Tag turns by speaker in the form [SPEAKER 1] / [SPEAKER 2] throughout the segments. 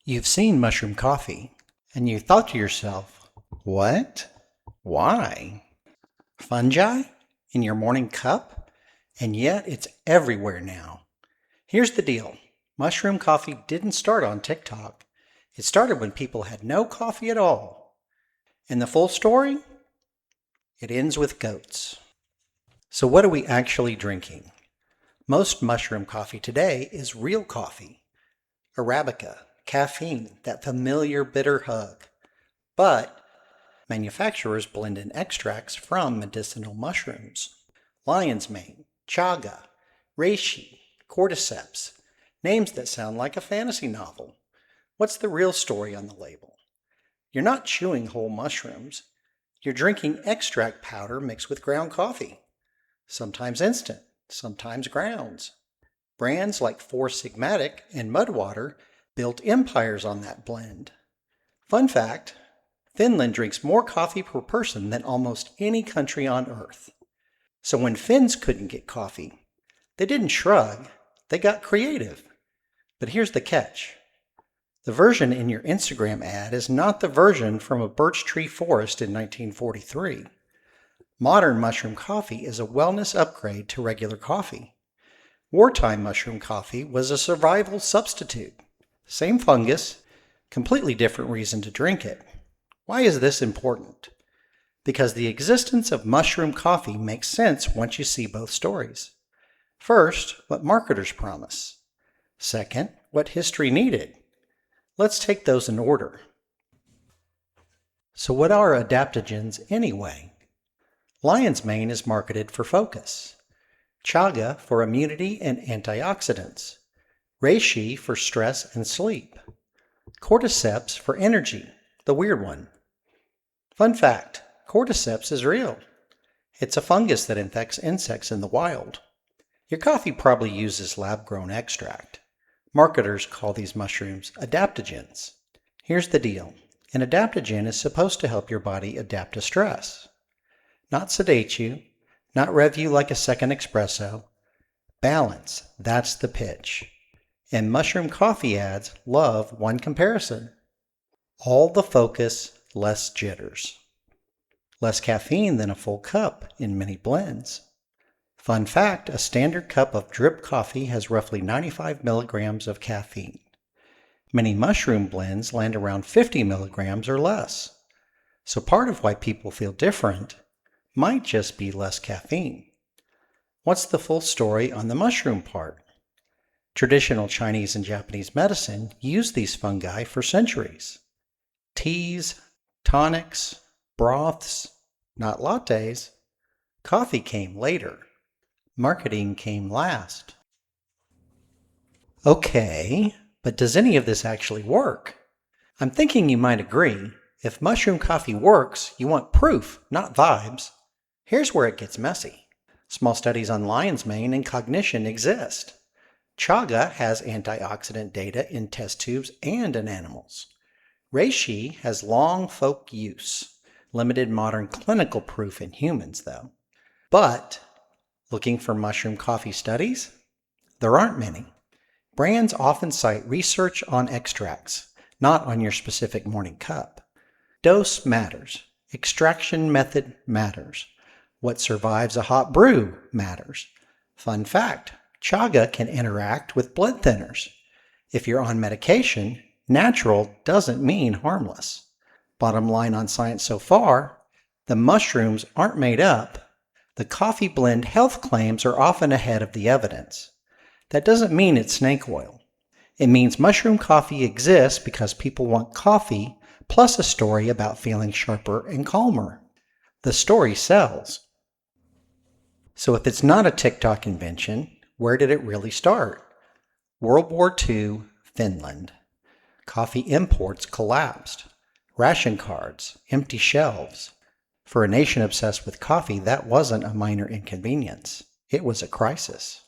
[SPEAKER 1] You've seen mushroom coffee, and you thought to yourself, what? Why? Fungi in your morning cup? And yet it's everywhere now. Here's the deal. Mushroom coffee didn't start on TikTok. It started when people had no coffee at all. And the full story? It ends with goats. So what are we actually drinking? Most mushroom coffee today is real coffee. Arabica, caffeine, that familiar bitter hug. But manufacturers blend in extracts from medicinal mushrooms. Lion's mane, chaga, reishi, cordyceps, names that sound like a fantasy novel. What's the real story on the label? You're not chewing whole mushrooms. You're drinking extract powder mixed with ground coffee. Sometimes instant, sometimes grounds. Brands like Sigmatic and Mudwater built empires on that blend. Fun fact, Finland drinks more coffee per person than almost any country on earth. So when Finns couldn't get coffee, they didn't shrug, they got creative. But here's the catch. The version in your Instagram ad is not the version from a birch tree forest in 1943. Modern mushroom coffee is a wellness upgrade to regular coffee. Wartime mushroom coffee was a survival substitute. Same fungus, completely different reason to drink it. Why is this important? Because the existence of mushroom coffee makes sense once you see both stories. First, what marketers promise. Second, what history needed. Let's take those in order. So what are adaptogens anyway? Lion's mane is marketed for focus. Chaga for immunity and antioxidants. Reishi for stress and sleep. Cordyceps for energy, the weird one. Fun fact, Cordyceps is real. It's a fungus that infects insects in the wild. Your coffee probably uses lab-grown extract. Marketers call these mushrooms adaptogens. Here's the deal. An adaptogen is supposed to help your body adapt to stress. Not sedate you, not rev you like a second espresso. Balance, that's the pitch. And mushroom coffee ads love one comparison. All the focus, less jitters. Less caffeine than a full cup in many blends. Fun fact, a standard cup of drip coffee has roughly 95 milligrams of caffeine. Many mushroom blends land around 50 milligrams or less. So part of why people feel different might just be less caffeine. What's the full story on the mushroom part? Traditional Chinese and Japanese medicine used these fungi for centuries. Teas, tonics, broths, not lattes. Coffee came later. Marketing came last. Okay, but does any of this actually work? I'm thinking you might agree. If mushroom coffee works, you want proof, not vibes. Here's where it gets messy. Small studies on lion's mane and cognition exist. Chaga has antioxidant data in test tubes and in animals. Reishi has long folk use, limited modern clinical proof in humans though. But looking for mushroom coffee studies? There aren't many. Brands often cite research on extracts, not on your specific morning cup. Dose matters. Extraction method matters. What survives a hot brew matters. Fun fact, chaga can interact with blood thinners. If you're on medication, natural doesn't mean harmless. Bottom line on science so far, the mushrooms aren't made up. The coffee blend health claims are often ahead of the evidence. That doesn't mean it's snake oil. It means mushroom coffee exists because people want coffee plus a story about feeling sharper and calmer. The story sells. So if it's not a TikTok invention, where did it really start? World War II, Finland. Coffee imports collapsed. Ration cards, empty shelves. For a nation obsessed with coffee, that wasn't a minor inconvenience. It was a crisis.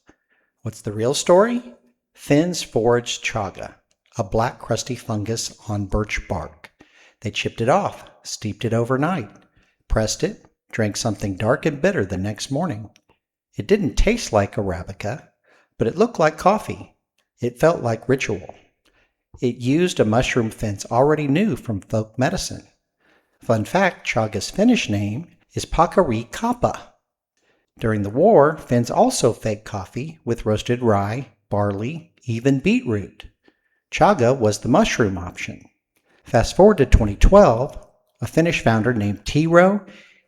[SPEAKER 1] What's the real story? Finns foraged chaga, a black crusty fungus on birch bark. They chipped it off, steeped it overnight, pressed it, drank something dark and bitter the next morning. It didn't taste like Arabica, but it looked like coffee. It felt like ritual. It used a mushroom Finns already knew from folk medicine. Fun fact, Chaga's Finnish name is WWII. During the war, Finns also faked coffee with roasted rye, barley, even beetroot. Chaga was the mushroom option. Fast forward to 2012, a Finnish founder named Tero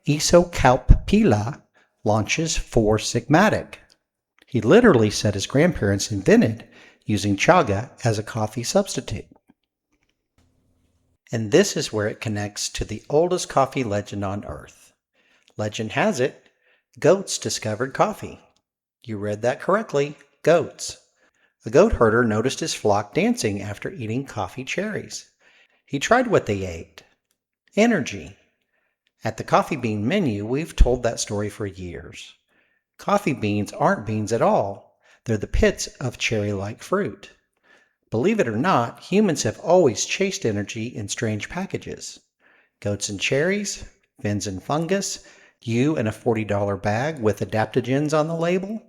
[SPEAKER 1] Isokauppila launches 4-Sigmatic. He literally said his grandparents invented using chaga as a coffee substitute. And this is where it connects to the oldest coffee legend on Earth. Legend has it, goats discovered coffee. You read that correctly, goats. A goat herder noticed his flock dancing after eating coffee cherries. He tried what they ate. Energy. At the coffee bean menu, we've told that story for years. Coffee beans aren't beans at all. They're the pits of cherry-like fruit. Believe it or not, humans have always chased energy in strange packages. Goats and cherries, Finns and fungus, you and a $40 bag with adaptogens on the label.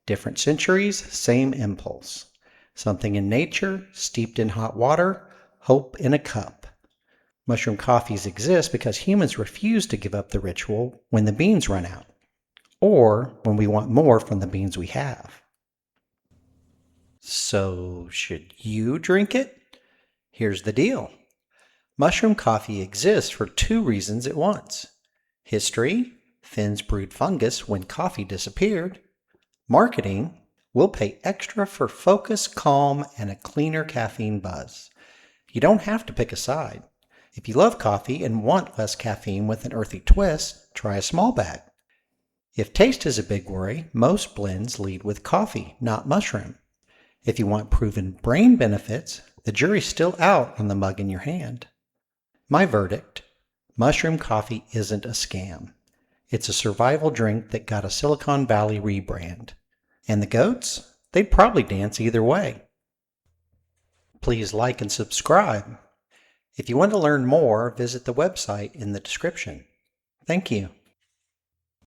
[SPEAKER 1] Different centuries, same impulse. Something in nature, steeped in hot water, hope in a cup. Mushroom coffees exist because humans refuse to give up the ritual when the beans run out, or when we want more from the beans we have. So, should you drink it? Here's the deal. Mushroom coffee exists for 2 reasons at once. History, Finns brewed fungus when coffee disappeared. Marketing, we'll pay extra for focus, calm, and a cleaner caffeine buzz. You don't have to pick a side. If you love coffee and want less caffeine with an earthy twist, try a small bag. If taste is a big worry, most blends lead with coffee, not mushroom. If you want proven brain benefits, the jury's still out on the mug in your hand. My verdict, mushroom coffee isn't a scam. It's a survival drink that got a Silicon Valley rebrand. And the goats? They'd probably dance either way. Please like and subscribe. If you want to learn more, visit the website in the description. Thank you.